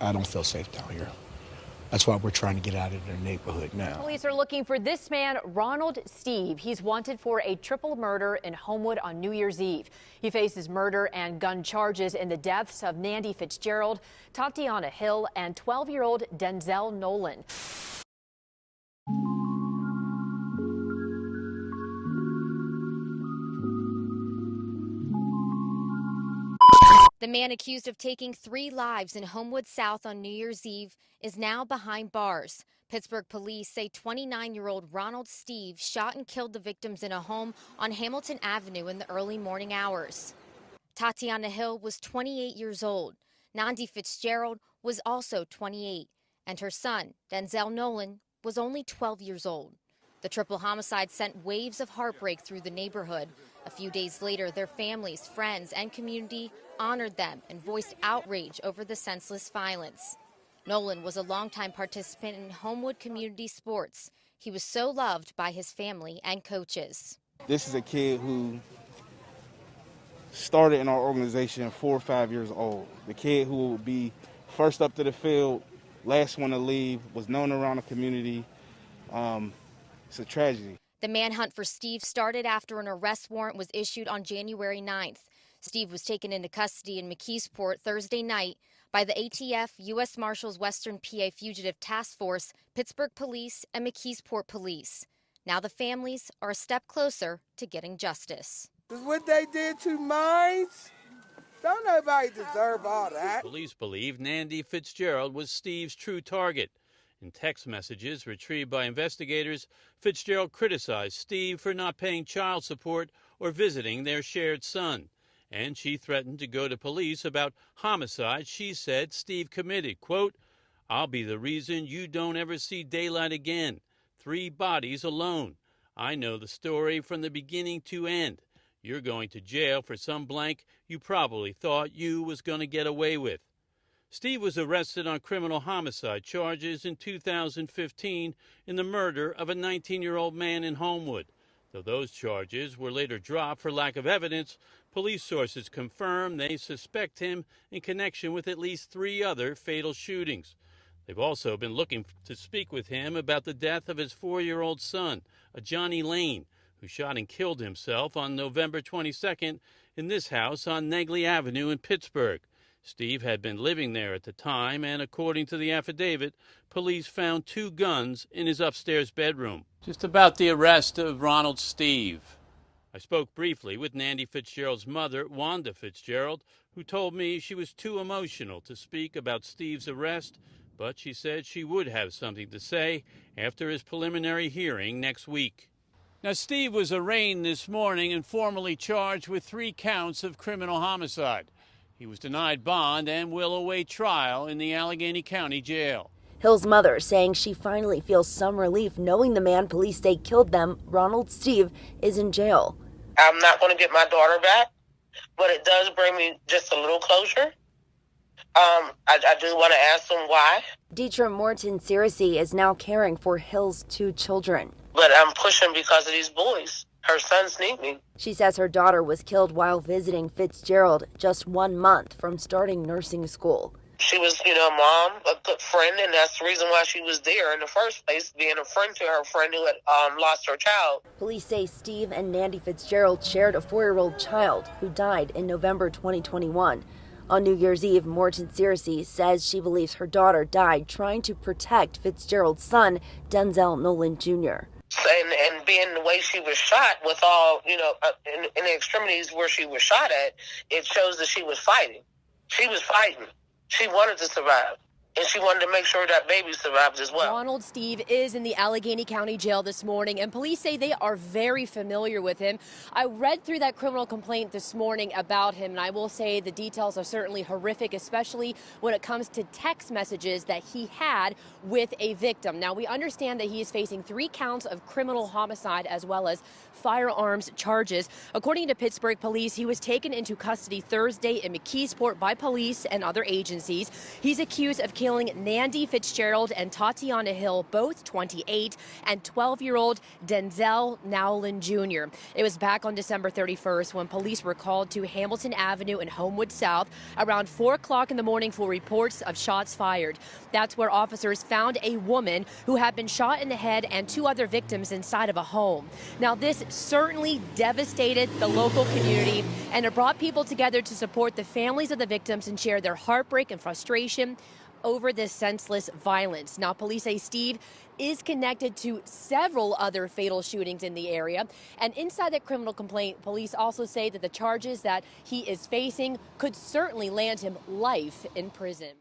I don't feel safe down here. That's why we're trying to get out of their neighborhood now. Police are looking for this man, Ronald Steve. He's wanted for a triple murder in Homewood on New Year's Eve. He faces murder and gun charges in the deaths of Nandy Fitzgerald, Tatiana Hill, and 12-year-old Denzel Nolan. The man accused of taking 3 lives in Homewood South on New Year's Eve is now behind bars. Pittsburgh police say 29-year-old Ronald Steve shot and killed the victims in a home on Hamilton Avenue in the early morning hours. Tatiana Hill was 28 years old. Nandy Fitzgerald was also 28, and her son, Denzel Nolan, was only 12 years old. The triple homicide sent waves of heartbreak through the neighborhood. A few days later, their families, friends, and community honored them and voiced outrage over the senseless violence. Nolan was a longtime participant in Homewood community sports. He was so loved by his family and coaches. This is a kid who started in our organization 4 or 5 years old. The kid who will be first up to the field, last one to leave, was known around the community. It's a tragedy. The manhunt for Steve started after an arrest warrant was issued on January 9th. Steve was taken into custody in McKeesport Thursday night by the ATF, U.S. Marshals Western PA Fugitive Task Force, Pittsburgh Police, and McKeesport Police. Now the families are a step closer to getting justice. This is what they did to mines. Don't nobody deserve all that. Police believe Nandy Fitzgerald was Steve's true target. In text messages retrieved by investigators, Fitzgerald criticized Steve for not paying child support or visiting their shared son. And she threatened to go to police about homicide she said Steve committed. Quote, "I'll be the reason you don't ever see daylight again. 3 bodies alone. I know the story from the beginning to end. You're going to jail for some blank you probably thought you was going to get away with." Steve was arrested on criminal homicide charges in 2015 in the murder of a 19-year-old man in Homewood. Though those charges were later dropped for lack of evidence, police sources confirm they suspect him in connection with at least 3 other fatal shootings. They've also been looking to speak with him about the death of his 4-year-old son, a Johnny Lane, who shot and killed himself on November 22nd in this house on Negley Avenue in Pittsburgh. Steve had been living there at the time, and according to the affidavit, police found 2 guns in his upstairs bedroom. Just about the arrest of Ronald Steve. I spoke briefly with Nandy Fitzgerald's mother, Wanda Fitzgerald, who told me she was too emotional to speak about Steve's arrest, but she said she would have something to say after his preliminary hearing next week. Now, Steve was arraigned this morning and formally charged with 3 counts of criminal homicide. He was denied bond and will await trial in the Allegheny County Jail. Hill's mother saying she finally feels some relief knowing the man police say killed them, Ronald Steve, is in jail. I'm not going to get my daughter back, but it does bring me just a little closure. I do want to ask them why. Deetra Morton-Ciresi is now caring for Hill's 2 children. But I'm pushing because of these boys. Her sons need me. She says her daughter was killed while visiting Fitzgerald just 1 month from starting nursing school. She was, mom, a good friend, and that's the reason why she was there in the first place, being a friend to her friend who had lost her child. Police say Steve and Nandy Fitzgerald shared a 4-year-old child who died in November 2021. On New Year's Eve, Morton-Ciresi says she believes her daughter died trying to protect Fitzgerald's son, Denzel Nolan Jr. And being the way she was shot with all, in the extremities where she was shot at, it shows that she was fighting. She was fighting. She wanted to survive, and she wanted to make sure that baby survived as well. Ronald Steve is in the Allegheny County Jail this morning, and police say they are very familiar with him. I read through that criminal complaint this morning about him, and I will say the details are certainly horrific, especially when it comes to text messages that he had with a victim. Now, we understand that he is facing 3 counts of criminal homicide as well as firearms charges. According to Pittsburgh police, he was taken into custody Thursday in McKeesport by police and other agencies. He's accused of killing Nandy Fitzgerald and Tatiana Hill, both 28, and 12-year-old Denzel Nowlin Jr. It was back on December 31st when police were called to Hamilton Avenue in Homewood South around 4 o'clock in the morning for reports of shots fired. That's where officers found a woman who had been shot in the head and 2 other victims inside of a home. Now, this certainly devastated the local community, and it brought people together to support the families of the victims and share their heartbreak and frustration over this senseless violence. Now, police say Steve is connected to several other fatal shootings in the area. And inside that criminal complaint, police also say that the charges that he is facing could certainly land him life in prison.